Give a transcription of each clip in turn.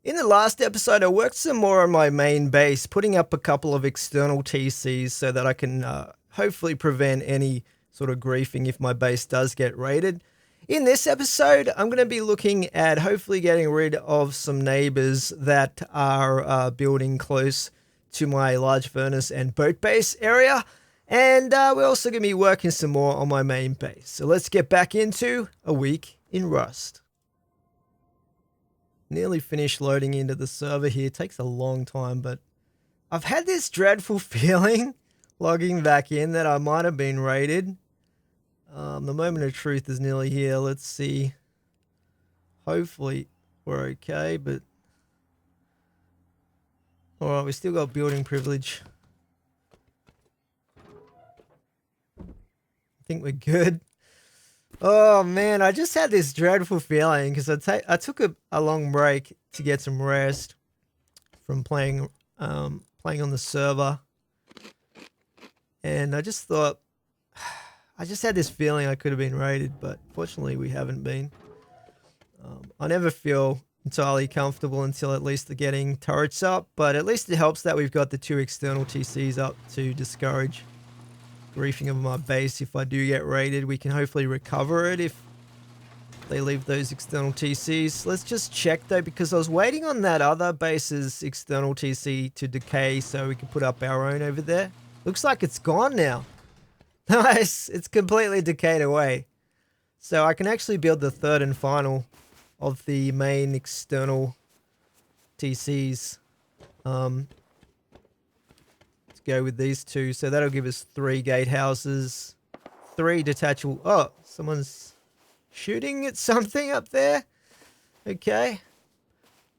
In the last episode, I worked some more on my main base, putting up a couple of external TCs so that I can hopefully prevent any sort of griefing if my base does get raided. In this episode, I'm going to be looking at hopefully getting rid of some neighbors that are building close to my large furnace and boat base area. And we're also going to be working some more on my main base. So let's get back into a week in Rust. Nearly finished loading into the server here. It takes a long time, but I've had this dreadful feeling logging back in that I might have been raided. The moment of truth is nearly here. Let's see. Hopefully we're okay, but alright, we still got building privilege. I think we're good. Oh man, I just had this dreadful feeling because I took a long break to get some rest from playing on the server, and I just thought I just had this feeling I could have been raided, but fortunately we haven't been. I never feel entirely comfortable until at least they're getting turrets up, but at least it helps that we've got the 2 external TCs up to discourage griefing of my base. If I do get raided, we can hopefully recover it if they leave those external TCs. Let's just check though, because I was waiting on that other base's external TC to decay so we can put up our own over there. Looks like it's gone now. Nice, it's completely decayed away. So I can actually build the third and final of the main external TCs. Go with these 2, so that'll give us 3 gatehouses, 3 detachable. Oh, someone's shooting at something up there. Okay,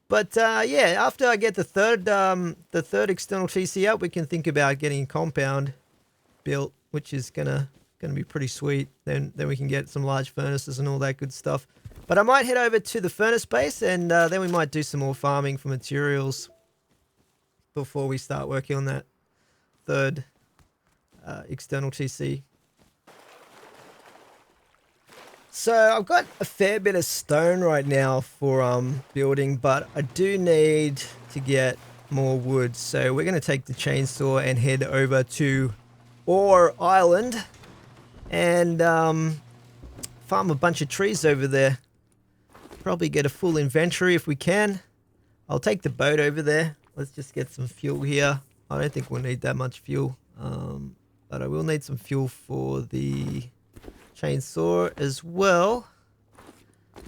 but yeah, after I get the third external TC up, we can think about getting a compound built, which is gonna be pretty sweet. Then we can get some large furnaces and all that good stuff. But I might head over to the furnace base, and then we might do some more farming for materials before we start working on that third external TC. So I've got a fair bit of stone right now for building, but I do need to get more wood. So we're going to take the chainsaw and head over to Ore Island and farm a bunch of trees over there. Probably get a full inventory if we can. I'll take the boat over there. Let's just get some fuel here. I don't think we'll need that much fuel, but I will need some fuel for the chainsaw as well.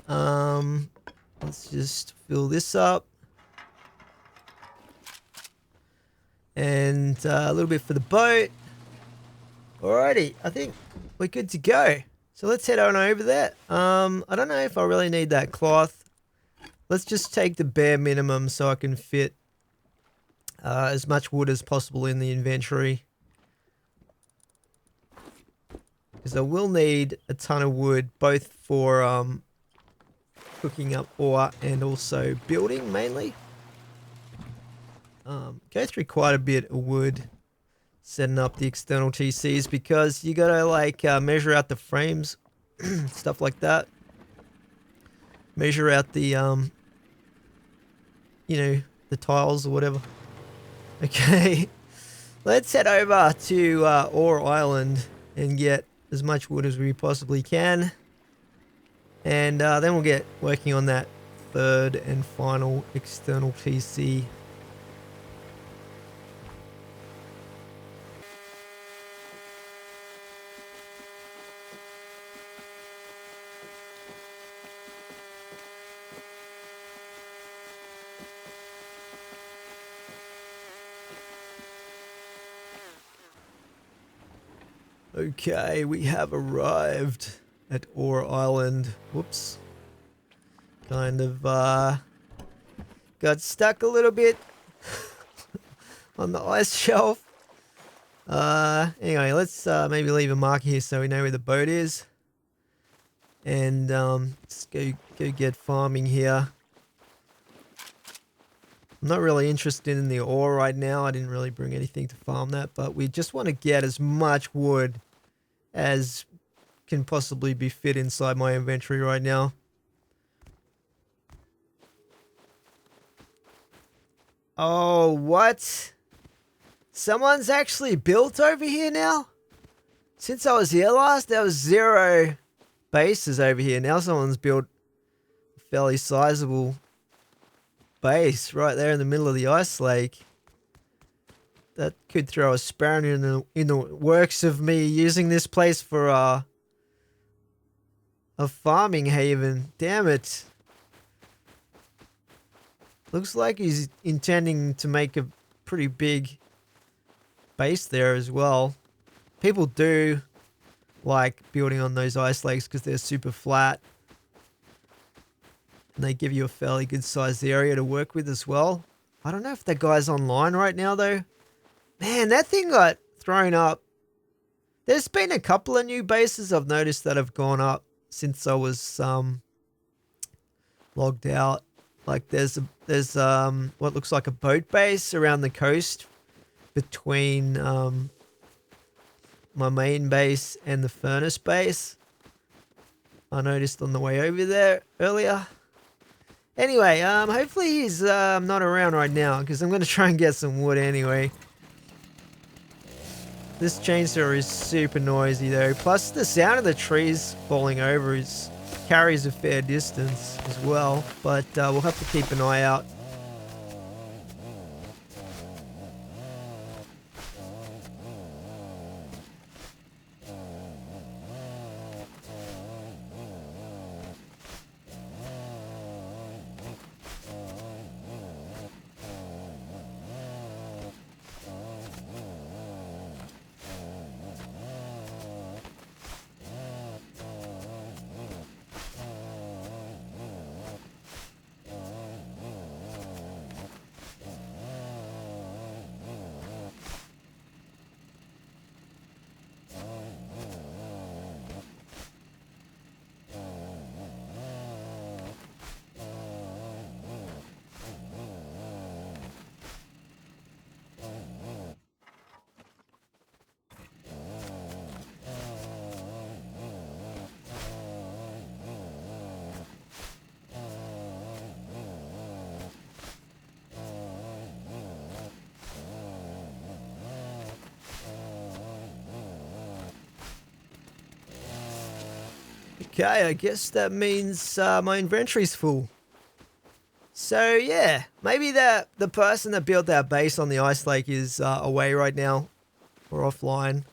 Let's just fill this up. And a little bit for the boat. Alrighty, I think we're good to go. So let's head on over there. I don't know if I really need that cloth. Let's just take the bare minimum so I can fit as much wood as possible in the inventory, because I will need a ton of wood both for cooking up ore and also building mainly. Go through quite a bit of wood setting up the external TCs, because you gotta like measure out the frames, stuff like that, measure out the you know, the tiles or whatever. Okay, let's head over to Ore Island and get as much wood as we possibly can. And then we'll get working on that third and final external TC. Okay, we have arrived at Ore Island. Whoops. Kind of got stuck a little bit on the ice shelf. Anyway, let's maybe leave a mark here so we know where the boat is. And let's go get farming here. I'm not really interested in the ore right now. I didn't really bring anything to farm that, but we just want to get as much wood as can possibly be fit inside my inventory right now. Oh, what? Someone's actually built over here now? Since I was here last, there was 0 bases over here. Now someone's built a fairly sizable base right there in the middle of the ice lake. That could throw a spanner in the works of me using this place for a farming haven. Damn it. Looks like he's intending to make a pretty big base there as well. People do like building on those ice lakes because they're super flat. And they give you a fairly good sized area to work with as well. I don't know if that guy's online right now though. Man, that thing got thrown up. There's been a couple of new bases I've noticed that have gone up since I was logged out. Like there's what looks like a boat base around the coast between my main base and the furnace base. I noticed on the way over there earlier. Anyway, hopefully he's not around right now because I'm going to try and get some wood anyway. This chainsaw is super noisy though. Plus the sound of the trees falling over carries a fair distance as well. But we'll have to keep an eye out. Okay, I guess that means my inventory's full. So yeah, maybe the person that built that base on the ice lake is away right now or offline.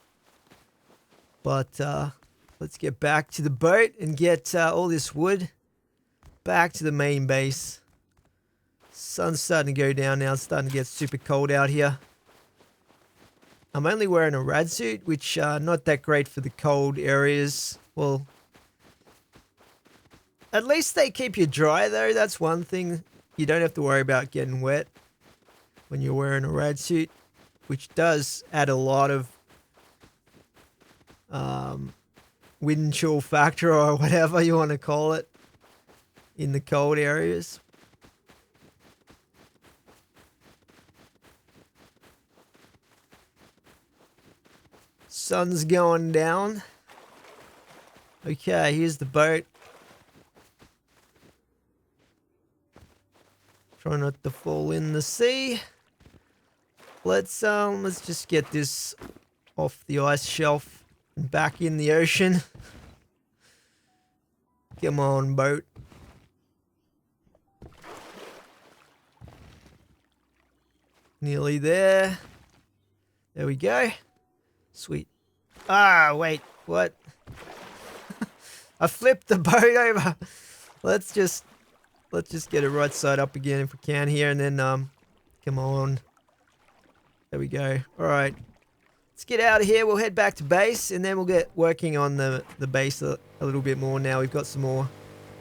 But let's get back to the boat and get all this wood back to the main base. Sun's starting to go down now. It's starting to get super cold out here. I'm only wearing a rad suit, which not that great for the cold areas. Well, at least they keep you dry though. That's one thing. You don't have to worry about getting wet when you're wearing a rad suit, which does add a lot of wind chill factor or whatever you want to call it in the cold areas. Sun's going down. Okay, here's the boat. Try not to fall in the sea. Let's just get this off the ice shelf and back in the ocean. Come on, boat. Nearly there. There we go. Sweet. Ah, wait, what? I flipped the boat over. Let's just get it right side up again if we can here, and then come on. There we go. All right. Let's get out of here. We'll head back to base, and then we'll get working on the base a little bit more now. We've got some more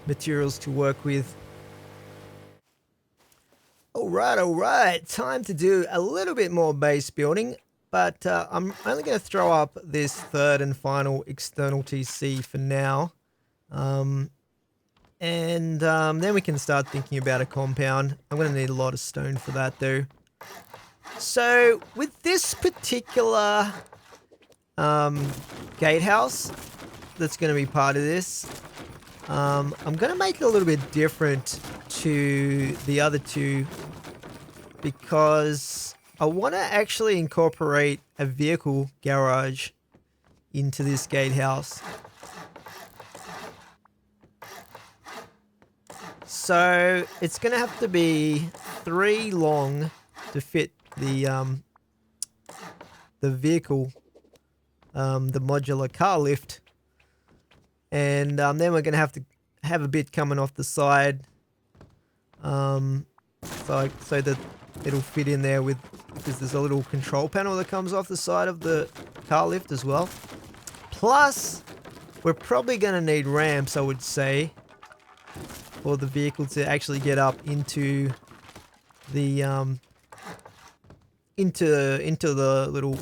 materials to work with. All right. Time to do a little bit more base building, but I'm only going to throw up this third and final external TC for now. And then we can start thinking about a compound. I'm going to need a lot of stone for that though. So with this particular gatehouse that's going to be part of this, I'm going to make it a little bit different to the other two because I want to actually incorporate a vehicle garage into this gatehouse. So it's going to have to be 3 long to fit the vehicle, the modular car lift. And then we're going to have a bit coming off the side, so that it'll fit in there because there's a little control panel that comes off the side of the car lift as well. Plus, we're probably going to need ramps, I would say, for the vehicle to actually get up into the into the little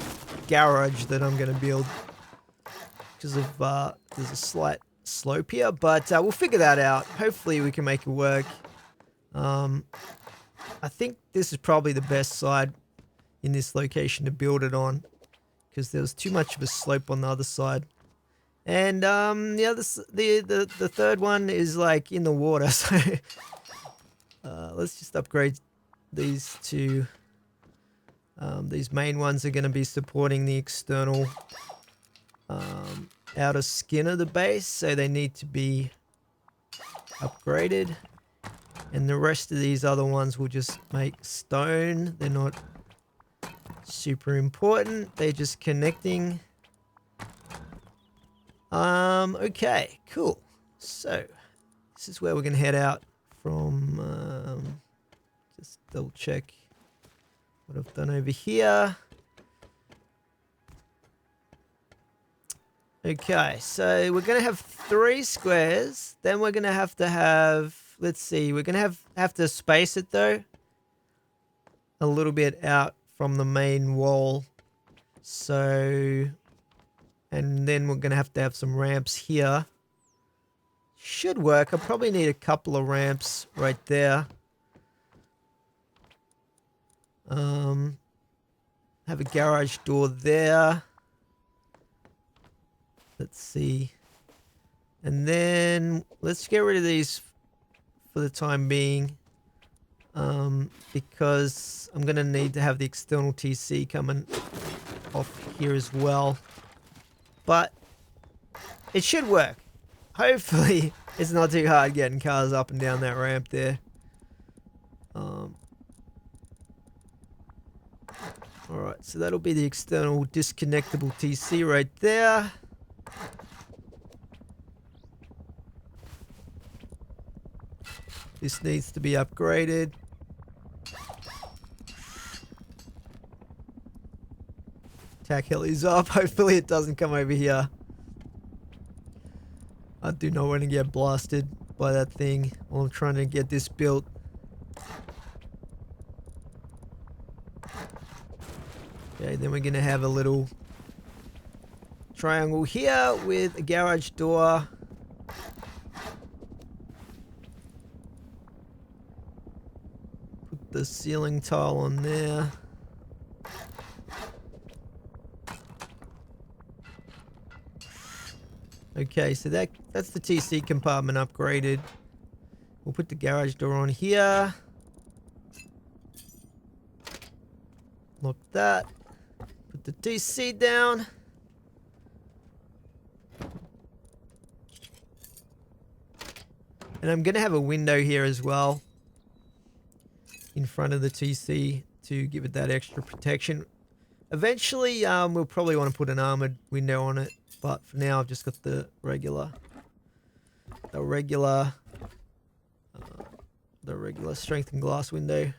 garage that I'm going to build. Because of there's a slight slope here, but we'll figure that out. Hopefully we can make it work. I think this is probably the best side in this location to build it on, because there was too much of a slope on the other side. And the third one is like in the water, so let's just upgrade these two. These main ones are going to be supporting the external outer skin of the base, so they need to be upgraded. And the rest of these other ones will just make stone. They're not super important. They're just connecting. Okay, cool. So this is where we're going to head out from. Just double check what I've done over here. Okay, so we're going to have 3 squares. Then we're going to have, let's see, we're going to have to space it though a little bit out from the main wall. So, and then we're going to have some ramps here. Should work. I probably need a couple of ramps right there. Have a garage door there. Let's see. And then let's get rid of these for the time being, because I'm going to need to have the external TC coming off here as well. But it should work. Hopefully it's not too hard getting cars up and down that ramp there. Alright, so that'll be the external disconnectable TC right there. This needs to be upgraded. Tack heli's up. Hopefully it doesn't come over here. I do not want to get blasted by that thing while I'm trying to get this built. Okay, then we're going to have a little triangle here with a garage door. Put the ceiling tile on there. Okay, so that's the TC compartment upgraded. We'll put the garage door on here. Lock that. Put the TC down. And I'm going to have a window here as well in front of the TC to give it that extra protection. Eventually, we'll probably want to put an armored window on it, but for now I've just got the regular strengthened glass window.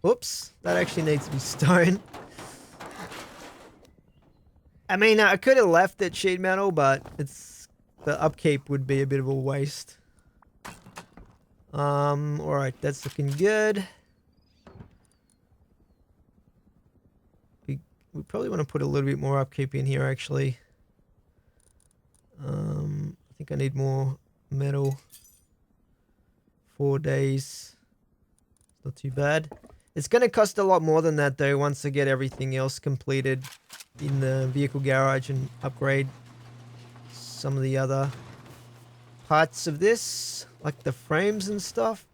Whoops, that actually needs to be stone. I mean, I could have left it sheet metal, but the upkeep would be a bit of a waste. Alright, that's looking good. We probably want to put a little bit more upkeep in here, actually. I think I need more metal. 4 days. Not too bad. It's going to cost a lot more than that though once I get everything else completed in the vehicle garage and upgrade some of the other parts of this, like the frames and stuff.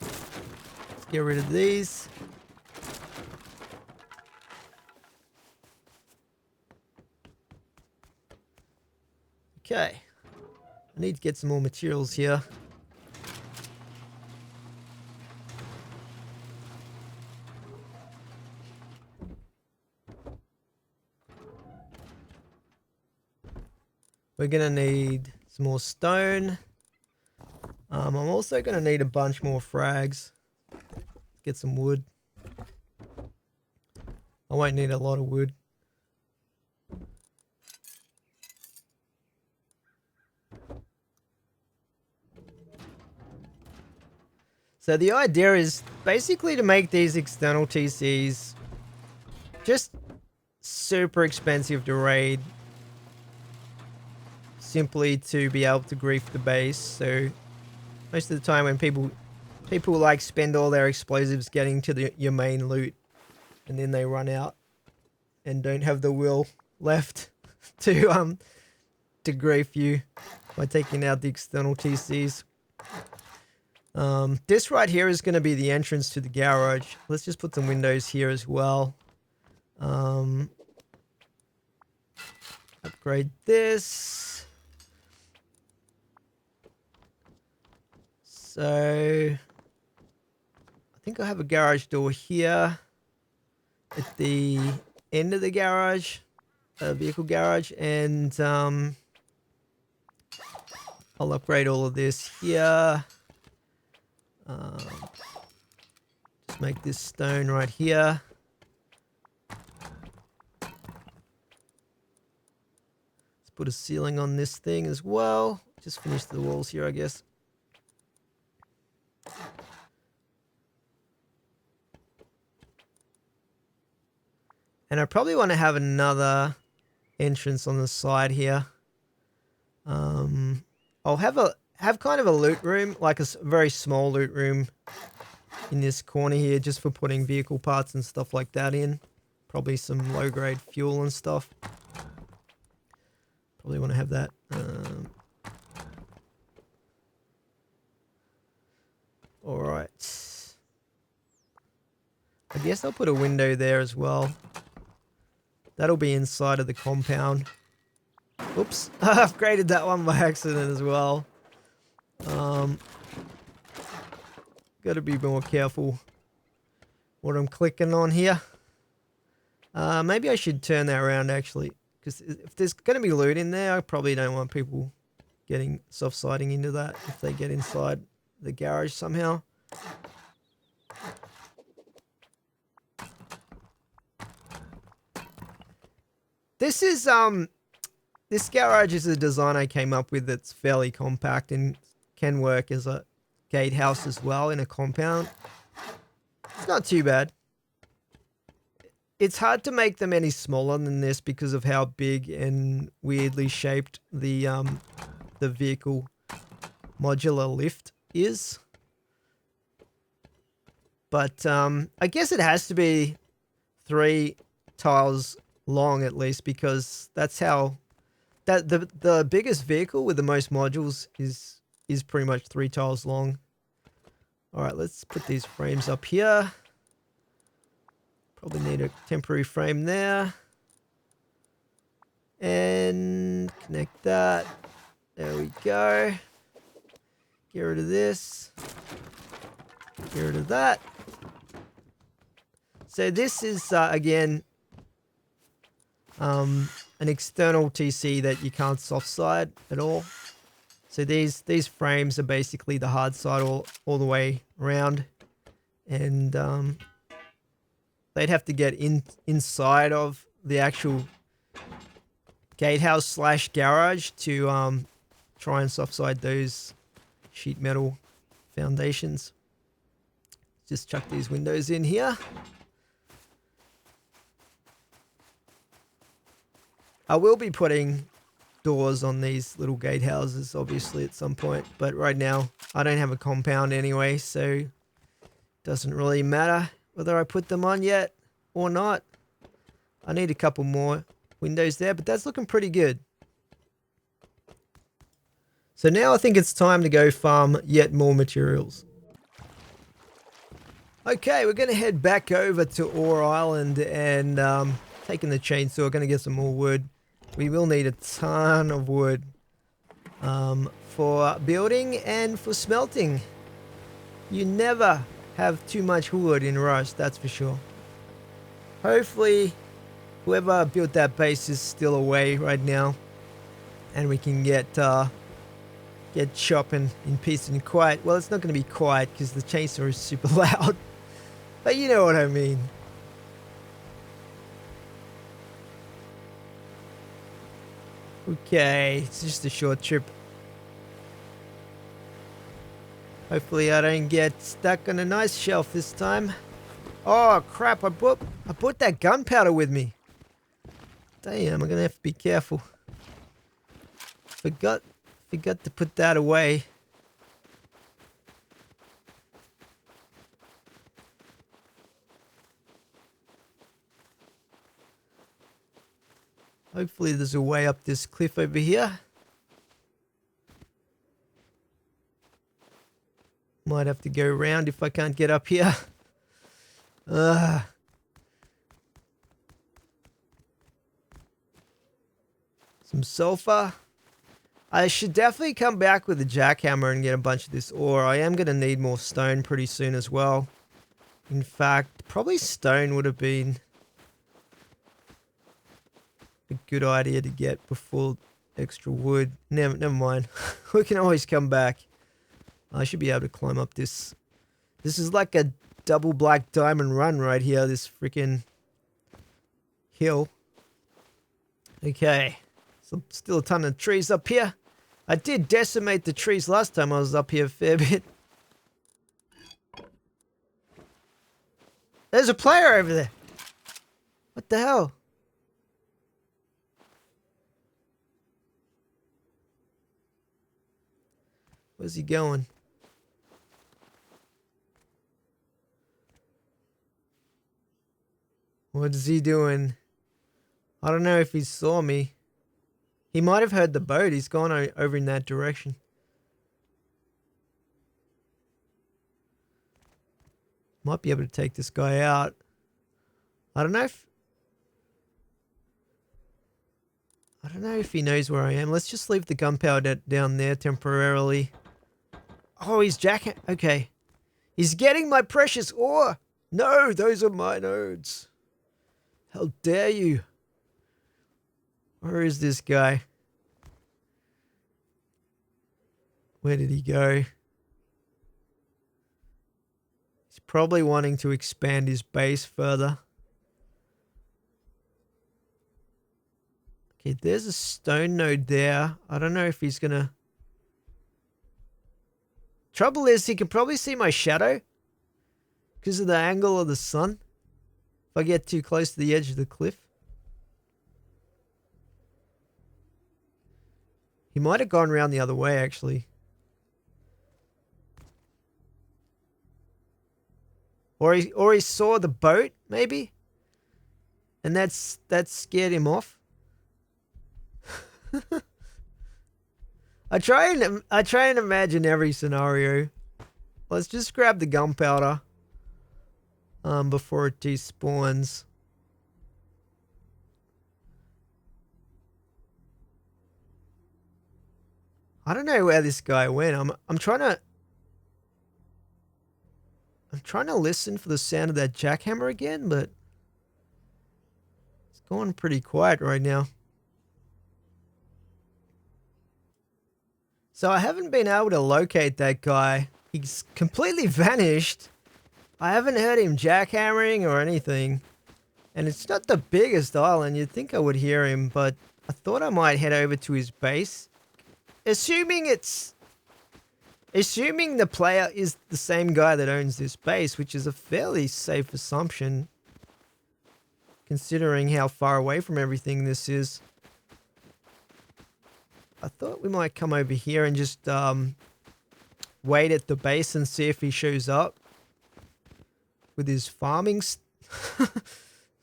Let's get rid of these. Okay. I need to get some more materials here. We're gonna need some more stone. I'm also gonna need a bunch more frags. Get some wood. I won't need a lot of wood. So the idea is basically to make these external TCs just super expensive to raid. Simply to be able to grief the base. So most of the time when people like spend all their explosives getting to your main loot, and then they run out and don't have the will left to grief you by taking out the external TCs. This right here is going to be the entrance to the garage. Let's just put some windows here as well. Upgrade this. So I think I have a garage door here at the end of the garage, vehicle garage, and I'll upgrade all of this here. Just make this stone right here. Let's put a ceiling on this thing as well. Just finish the walls here, I guess. And I probably want to have another entrance on the side here. I'll have kind of a loot room, like a very small loot room in this corner here, just for putting vehicle parts and stuff like that in. Probably some low-grade fuel and stuff. Probably want to have that. All right. I guess I'll put a window there as well. That'll be inside of the compound. Oops, I upgraded that one by accident as well. Got to be more careful what I'm clicking on here. Maybe I should turn that around actually, because if there's going to be loot in there, I probably don't want people getting soft-siding into that if they get inside the garage somehow. This garage is a design I came up with that's fairly compact and can work as a gatehouse as well in a compound. It's not too bad. It's hard to make them any smaller than this because of how big and weirdly shaped the vehicle modular lift is. But I guess it has to be 3 tiles long at least, because that's how the biggest vehicle with the most modules is pretty much 3 tiles long. All right, let's put these frames up here. Probably need a temporary frame there. And connect that. There we go. Get rid of this. Get rid of that. So this is, again, an external TC that you can't soft side at all. So these frames are basically the hard side all the way around, and they'd have to get inside of the actual gatehouse / garage to try and soft side those sheet metal foundations. Just chuck these windows in here. I will be putting doors on these little gatehouses, obviously, at some point. But right now, I don't have a compound anyway, so Doesn't really matter whether I put them on yet or not. I need a couple more windows there, but that's looking pretty good. So now I think it's time to go farm yet more materials. Okay, we're going to head back over to Ore Island and taking the chainsaw, going to get some more wood. We will need a ton of wood for building and for smelting. You never have too much wood in Rust, that's for sure. Hopefully, whoever built that base is still away right now, and we can get chopping in peace and quiet. Well, it's not going to be quiet because the chainsaw is super loud. But you know what I mean. Okay, it's just a short trip. Hopefully I don't get stuck on a nice shelf this time. Oh crap, I brought that gunpowder with me. Damn, I'm gonna have to be careful. Forgot to put that away. Hopefully there's a way up this cliff over here. Might have to go around if I can't get up here. Some sulfur. I should definitely come back with a jackhammer and get a bunch of this ore. I am going to need more stone pretty soon as well. In fact, probably stone would have been a good idea to get before extra wood. Never mind. We can always come back. I should be able to climb up this. This is like a double black diamond run right here. This freaking hill. Okay. So still a ton of trees up here. I did decimate the trees last time I was up here a fair bit. There's a player over there. What the hell? Where's he going? What is he doing? I don't know if he saw me. He might have heard the boat. He's gone over in that direction. Might be able to take this guy out. I don't know if he knows where I am. Let's just leave the gunpowder down there temporarily. Oh, he's okay. He's getting my precious ore. No, those are my nodes. How dare you? Where is this guy? Where did he go? He's probably wanting to expand his base further. Okay, there's a stone node there. I don't know if he's gonna... Trouble is, he can probably see my shadow because of the angle of the sun. If I get too close to the edge of the cliff. He might have gone around the other way, actually. Or he saw the boat, maybe? And that scared him off. I try and imagine every scenario. Let's just grab the gunpowder before it despawns. I don't know where this guy went. I'm trying to listen for the sound of that jackhammer again, but it's going pretty quiet right now. So I haven't been able to locate that guy. He's completely vanished. I haven't heard him jackhammering or anything. And it's not the biggest island. You'd think I would hear him, but I thought I might head over to his base. Assuming the player is the same guy that owns this base, which is a fairly safe assumption, considering how far away from everything this is. I thought we might come over here and just wait at the base and see if he shows up. with his farming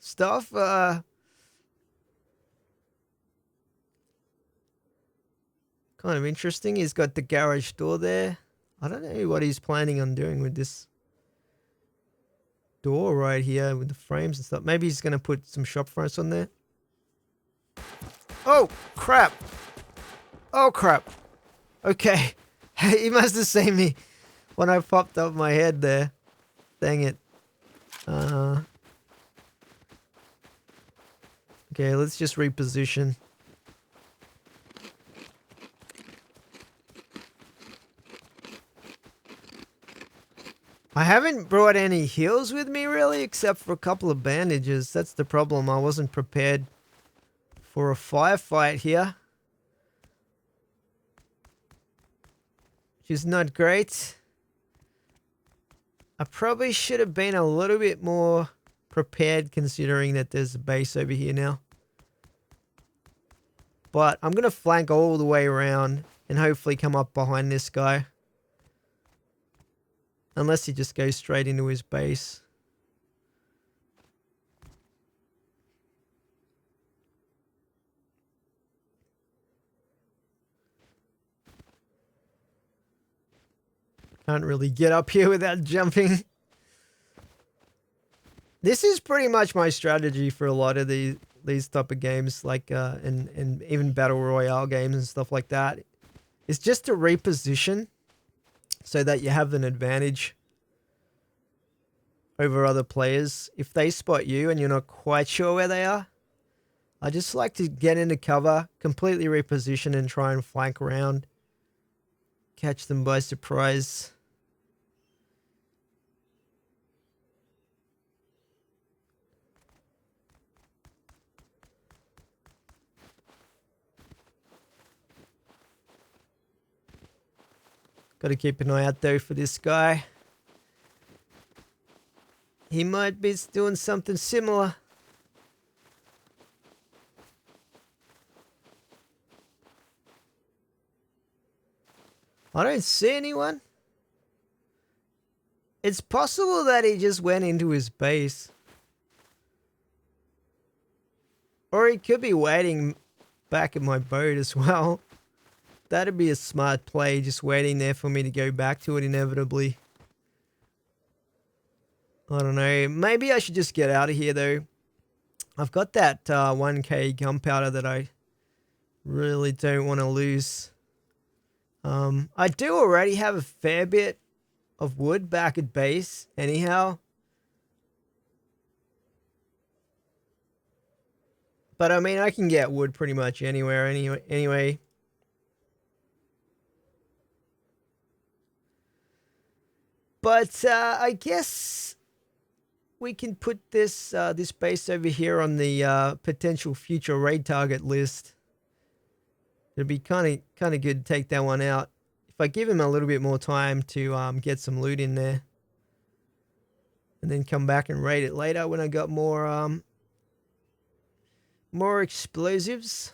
stuff. Kind of interesting. He's got the garage door there. I don't know what he's planning on doing with this door right here with the frames and stuff. Maybe he's going to put some shop fronts on there. Oh, crap. Oh, crap. Okay. He must have seen me when I popped up my head there. Dang it. Okay, let's just reposition. I haven't brought any heals with me really, except for a couple of bandages. That's the problem. I wasn't prepared for a firefight here. Which is not great. I probably should have been a little bit more prepared considering that there's a base over here now. But I'm going to flank all the way around and hopefully come up behind this guy. Unless he just goes straight into his base. Can't really get up here without jumping. This is pretty much my strategy for a lot of these type of games, like and even battle royale games and stuff like that. It's just to reposition so that you have an advantage over other players. If they spot you and you're not quite sure where they are, I just like to get into cover, completely reposition and try and flank around. Catch them by surprise. Got to keep an eye out though for this guy. He might be doing something similar. I don't see anyone. It's possible that he just went into his base. Or he could be waiting back at my boat as well. That'd be a smart play, just waiting there for me to go back to it inevitably. I don't know. Maybe I should just get out of here though. I've got that 1k gunpowder that I really don't want to lose. I do already have a fair bit of wood back at base anyhow. But I mean, I can get wood pretty much anywhere anyway. But I guess we can put this this base over here on the potential future raid target list. It'd be kind of good to take that one out if I give him a little bit more time to get some loot in there, and then come back and raid it later when I got more explosives.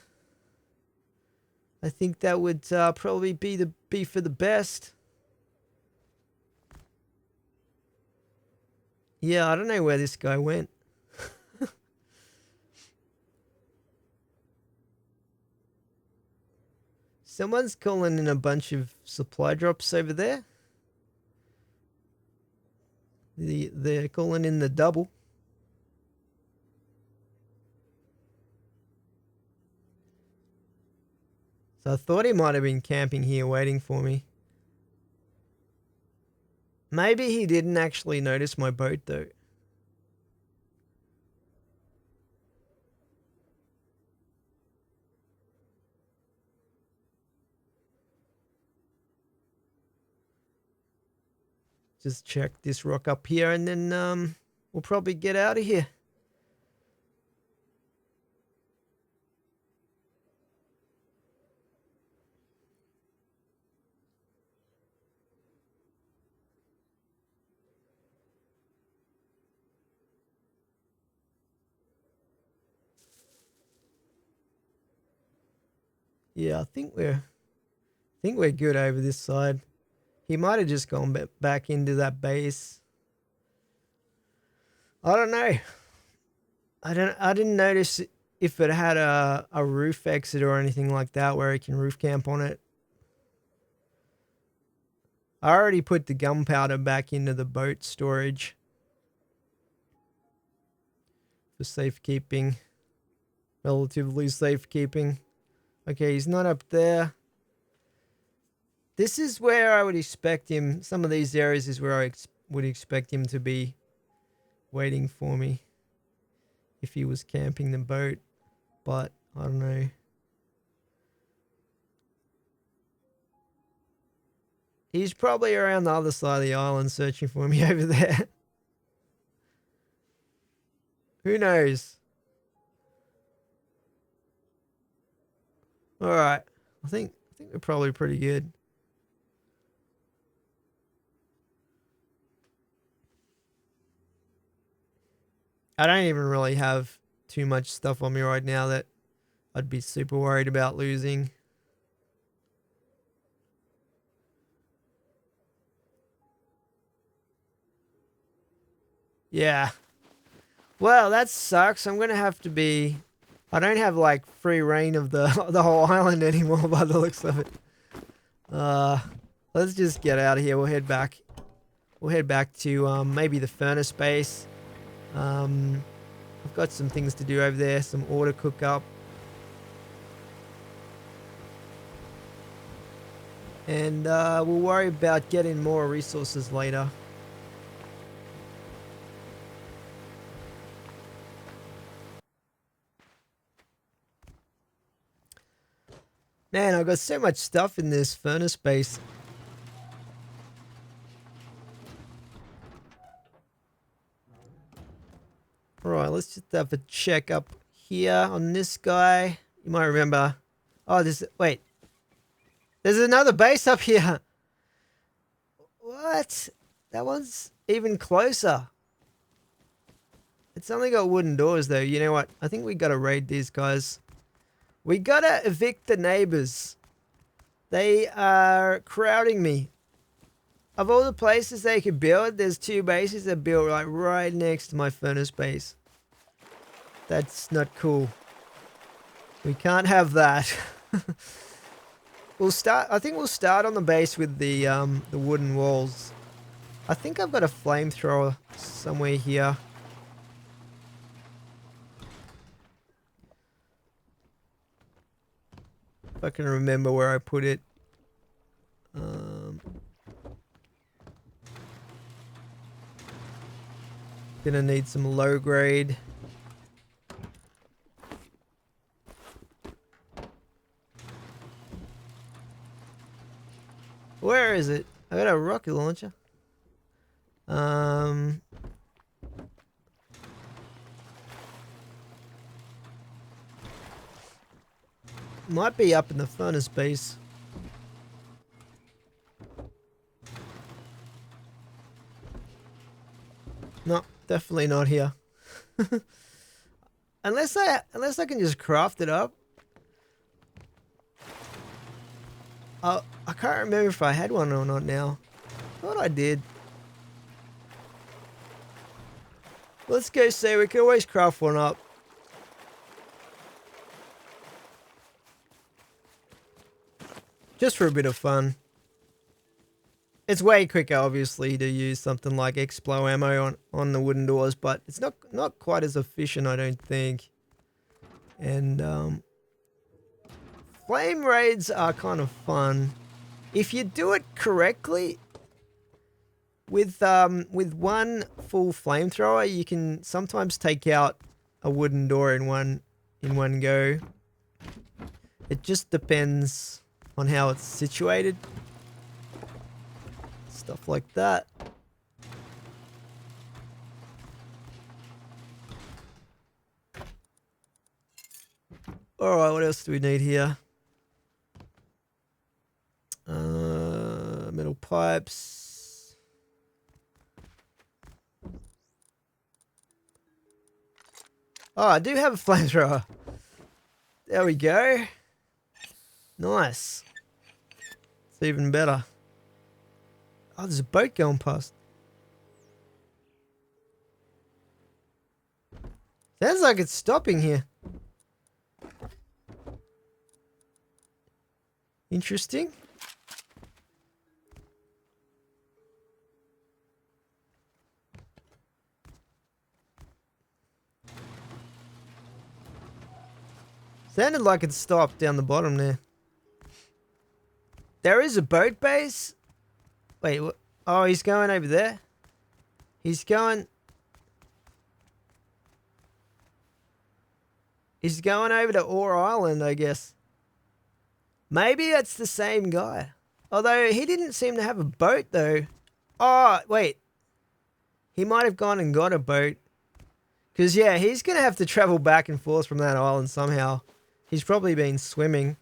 I think that would probably be for the best. Yeah, I don't know where this guy went. Someone's calling in a bunch of supply drops over there. They're calling in the double. So I thought he might have been camping here waiting for me. Maybe he didn't actually notice my boat though. Just check this rock up here and then we'll probably get out of here. Yeah, I think we're good over this side. He might have just gone back into that base. I don't know. I didn't notice if it had a roof exit or anything like that where you can roof camp on it. I already put the gunpowder back into the boat storage for safekeeping. Relatively safekeeping. Okay, he's not up there. This is where I would expect him. Some of these areas is where I would expect him to be waiting for me if he was camping the boat. But I don't know. He's probably around the other side of the island searching for me over there. Who knows? All right. I think we're probably pretty good. I don't even really have too much stuff on me right now that I'd be super worried about losing. Yeah. Well, that sucks. I'm going to have to be... I don't have, like, free reign of the whole island anymore by the looks of it. Let's just get out of here. We'll head back. We'll head back to maybe the furnace base. I've got some things to do over there. Some ore to cook up. And we'll worry about getting more resources later. Man, I've got so much stuff in this furnace base. Alright, let's just have a check up here on this guy. You might remember... Oh, wait. There's another base up here. What? That one's even closer. It's only got wooden doors, though. You know what? I think we gotta raid these guys. We gotta evict the neighbors. They are crowding me. Of all the places they could build, there's 2 bases that built like right next to my furnace base. That's not cool. We can't have that. I think we'll start on the base with the wooden walls. I think I've got a flamethrower somewhere here. If I can remember where I put it. Gonna need some low grade. Where is it? I got a rocket launcher. Might be up in the furnace base. No, definitely not here. unless I can just craft it up. I can't remember if I had one or not now. Thought I did. Let's go see. We can always craft one up. Just for a bit of fun. It's way quicker, obviously, to use something like Explo ammo on the wooden doors, but it's not quite as efficient, I don't think. And flame raids are kind of fun if you do it correctly. With one full flamethrower, you can sometimes take out a wooden door in one go. It just depends on how it's situated. Stuff like that. Alright, what else do we need here? Metal pipes. Oh, I do have a flamethrower. There we go. Nice. It's even better. Oh, there's a boat going past. Sounds like it's stopping here. Interesting. Sounded like it stopped down the bottom there. There is a boat base. Wait, what? Oh, he's going over there. He's going over to Ore Island, I guess. Maybe that's the same guy. Although he didn't seem to have a boat though. Oh, wait. He might have gone and got a boat. Because yeah, he's going to have to travel back and forth from that island somehow. He's probably been swimming.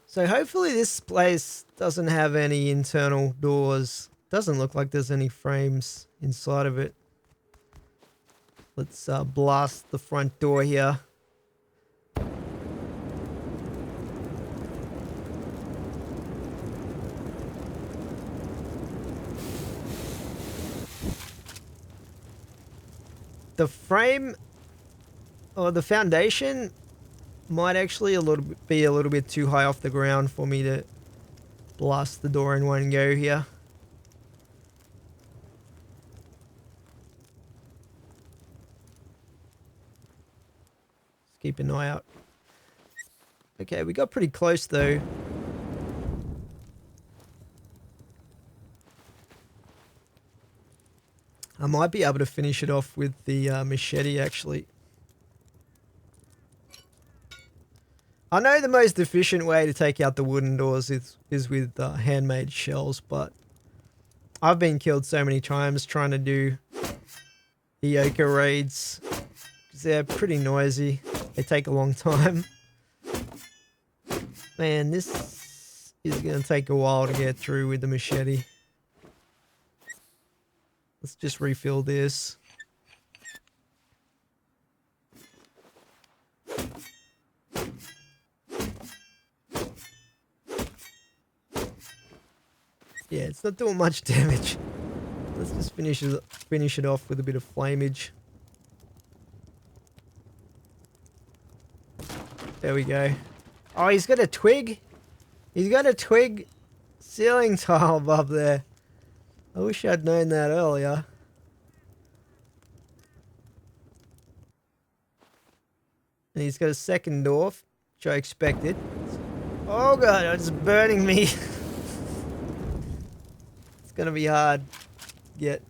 So hopefully this place doesn't have any internal doors. Doesn't look like there's any frames inside of it. Let's blast the front door here. The frame or the foundation might actually be a little bit too high off the ground for me to blast the door in one go here. Let's keep an eye out. Okay, we got pretty close though. I might be able to finish it off with the machete actually. I know the most efficient way to take out the wooden doors is with handmade shells, but I've been killed so many times trying to do the ochre raids because they're pretty noisy. They take a long time. Man, this is going to take a while to get through with the machete. Let's just refill this. Yeah, it's not doing much damage. Let's just finish it off with a bit of flamage. There we go. Oh, he's got a twig. He's got a twig ceiling tile above there. I wish I'd known that earlier. And he's got a second door, which I expected. Oh god, it's burning me. It's gonna be hard to get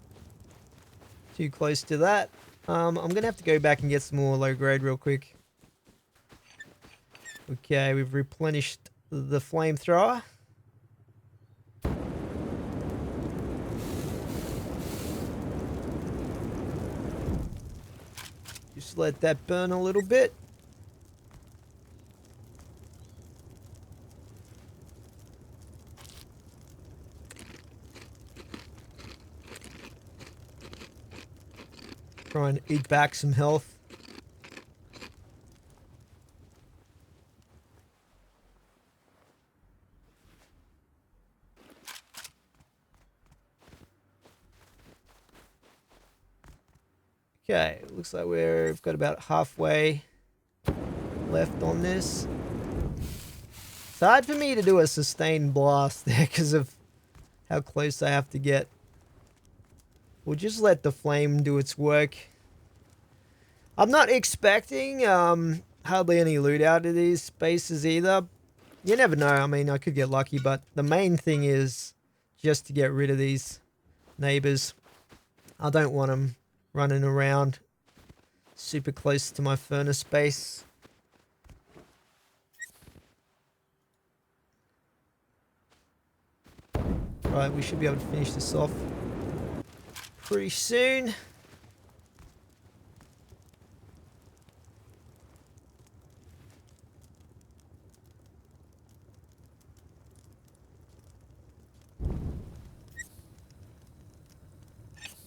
too close to that. I'm gonna have to go back and get some more low grade real quick. Okay, we've replenished the flamethrower. Just let that burn a little bit. Try and eat back some health. Okay, looks like we've got about halfway left on this. It's hard for me to do a sustained blast there because of how close I have to get. We'll just let the flame do its work. I'm not expecting hardly any loot out of these spaces either. You never know. I mean, I could get lucky, but the main thing is just to get rid of these neighbors. I don't want them running around super close to my furnace base. Right, we should be able to finish this off pretty soon.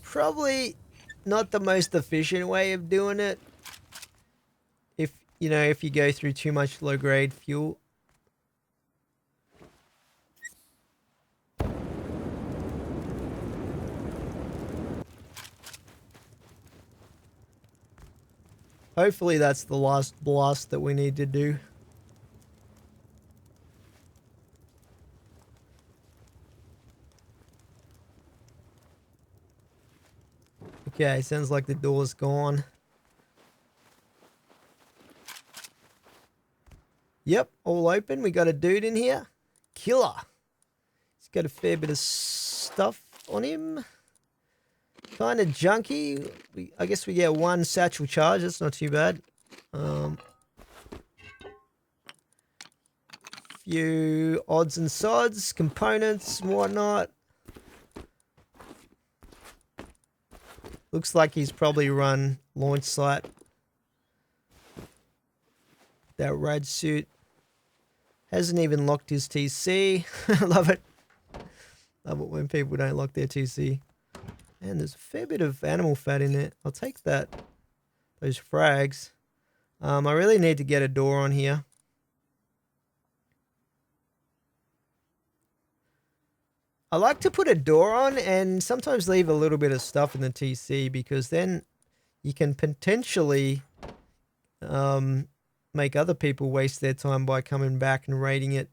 Probably not the most efficient way of doing it. If you go through too much low grade fuel. Hopefully that's the last blast that we need to do. Okay, sounds like the door's gone. Yep, all open. We got a dude in here. Killer. He's got a fair bit of stuff on him. Kind of junky. I guess we get one satchel charge. That's not too bad. Few odds and sods, components, and whatnot. Looks like he's probably run launch site. That rad suit. Hasn't even locked his TC. Love it. Love it when people don't lock their TC. And there's a fair bit of animal fat in there. I'll take that. Those frags. I really need to get a door on here. I like to put a door on and sometimes leave a little bit of stuff in the TC because then you can potentially make other people waste their time by coming back and raiding it,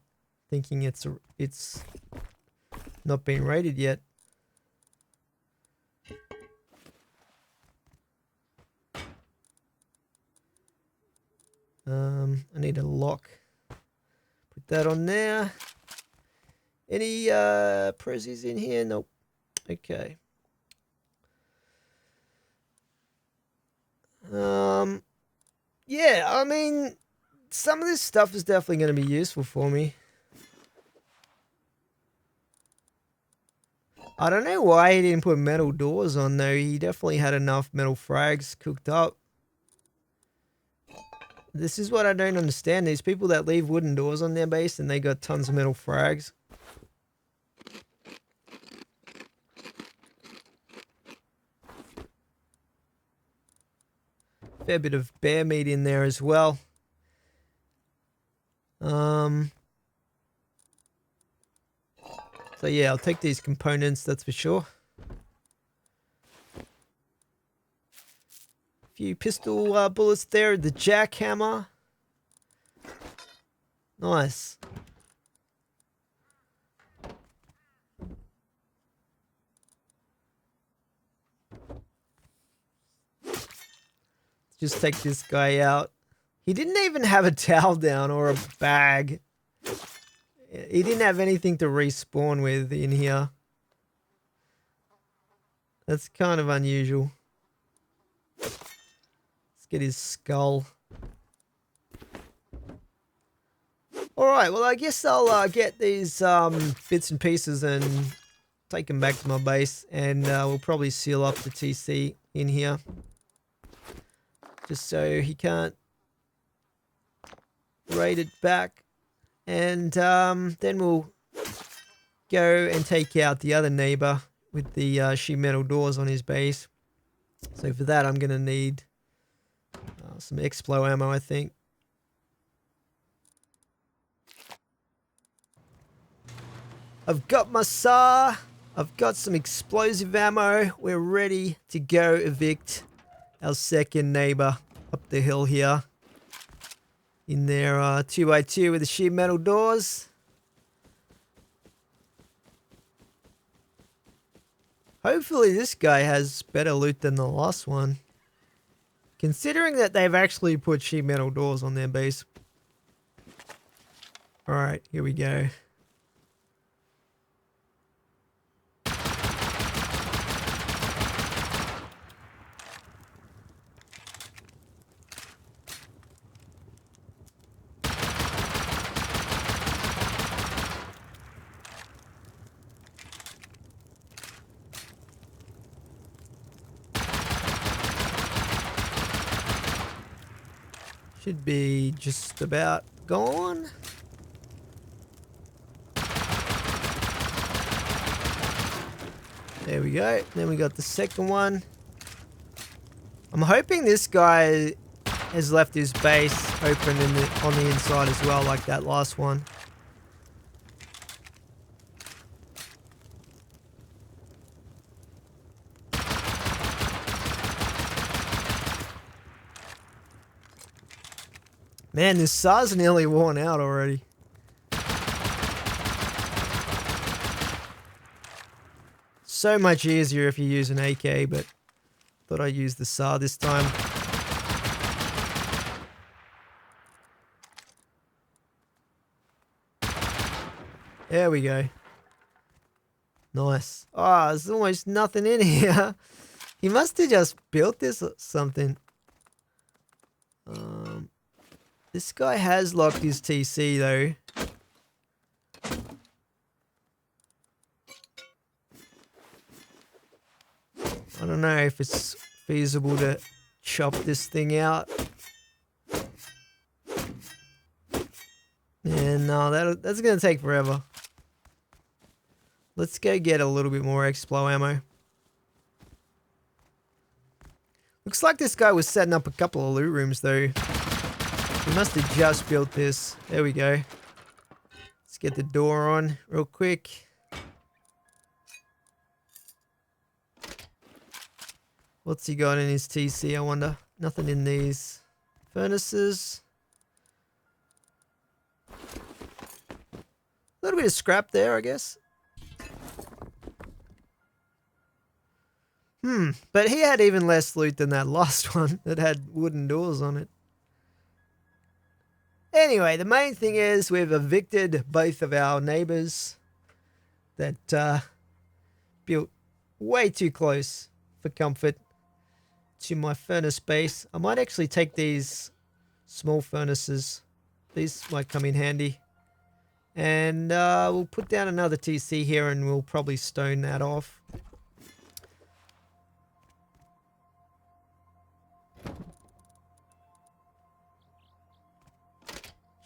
thinking it's not been raided yet. I need a lock. Put that on there. Any prezzies in here? Nope. Okay. Yeah, I mean, some of this stuff is definitely going to be useful for me. I don't know why he didn't put metal doors on though. He definitely had enough metal frags cooked up. This is what I don't understand. These people that leave wooden doors on their base and they got tons of metal frags. Fair bit of bear meat in there as well. So yeah, I'll take these components, that's for sure. Few pistol bullets there, the jackhammer. Nice. Just take this guy out. He didn't even have a towel down or a bag. He didn't have anything to respawn with in here. That's kind of unusual. Let's get his skull. Alright, well I guess I'll get these bits and pieces and take them back to my base. And we'll probably seal up the TC in here. Just so he can't raid it back. And then we'll go and take out the other neighbor with the sheet metal doors on his base. So for that, I'm going to need some Explo ammo, I think. I've got my SAR. I've got some explosive ammo. We're ready to go evict our second neighbor up the hill here. In their 2x2 with the sheet metal doors. Hopefully this guy has better loot than the last one. Considering that they've actually put sheet metal doors on their base. Alright, here we go. Should be just about gone. There we go. Then we got the second one. I'm hoping this guy has left his base open on the inside as well, like that last one. Man, this saw's nearly worn out already. So much easier if you use an AK, but thought I'd use the saw this time. There we go. Nice. Oh, there's almost nothing in here. He must have just built this or something. This guy has locked his TC though. I don't know if it's feasible to chop this thing out. Yeah, no, that's gonna take forever. Let's go get a little bit more Explo ammo. Looks like this guy was setting up a couple of loot rooms though. He must have just built this. There we go. Let's get the door on real quick. What's he got in his TC, I wonder? Nothing in these furnaces. A little bit of scrap there, I guess. But he had even less loot than that last one that had wooden doors on it. Anyway, the main thing is we've evicted both of our neighbors that built way too close for comfort to my furnace base. I might actually take these small furnaces. These might come in handy. And we'll put down another TC here and we'll probably stone that off.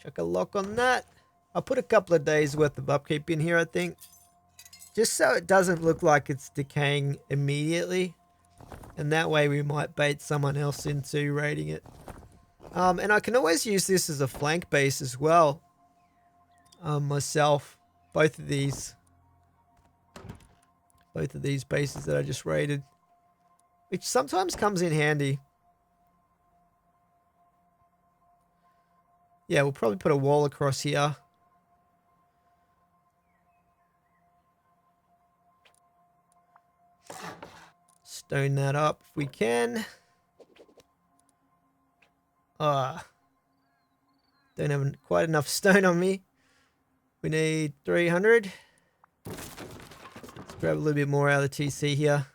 Chuck a lock on that. I'll put a couple of days worth of upkeep in here, I think. Just so it doesn't look like it's decaying immediately. And that way we might bait someone else into raiding it. And I can always use this as a flank base as well. Myself. Both of these bases that I just raided. Which sometimes comes in handy. Yeah, we'll probably put a wall across here. Stone that up if we can. Don't have quite enough stone on me. We need 300. Let's grab a little bit more out of the TC here.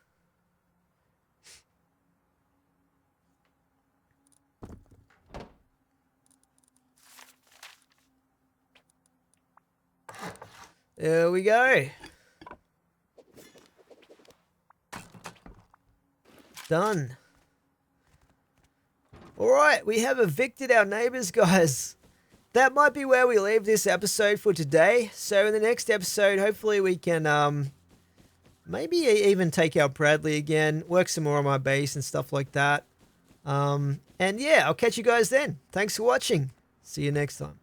There we go. Done. Alright, we have evicted our neighbors, guys. That might be where we leave this episode for today. So in the next episode, hopefully we can maybe even take out Bradley again, work some more on my base and stuff like that. And yeah, I'll catch you guys then. Thanks for watching. See you next time.